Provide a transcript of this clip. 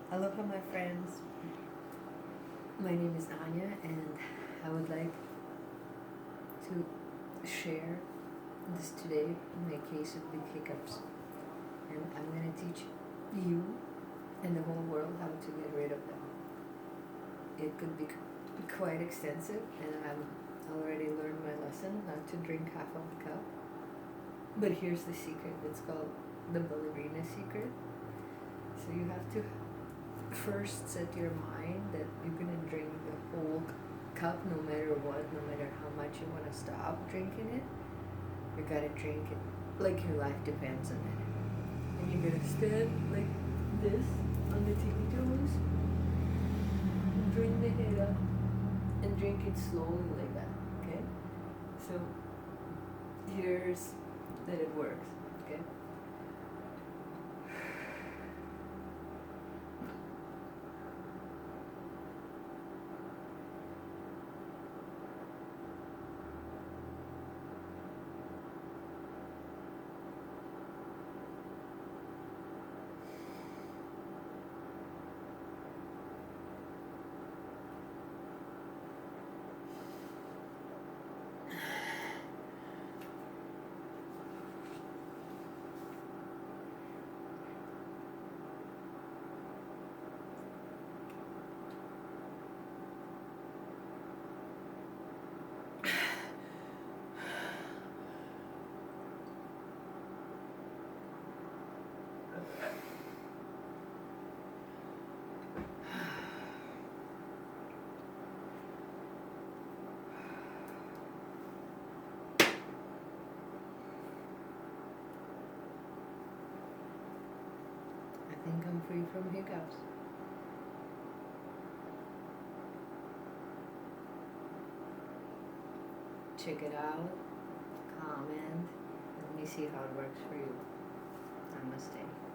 Aloha, my friends. My name is Anya, and I would like to share this today in my case of big hiccups. And I'm going to teach you and the whole world how to get rid of them. It could be quite extensive, and I've already learned my lesson not to drink half of the cup. But here's the secret, it's called the ballerina secret. So you have to first set your mind that you're gonna drink the whole cup no matter what, no matter how much you want to stop drinking it. You gotta drink it like your life depends on it. And you're gonna stand like this on the tippy toes and bring the head up and drink it slowly like that. Okay? So here's that it works. Okay? I think I'm free from hiccups. Check it out, comment, let me see how it works for you. Namaste.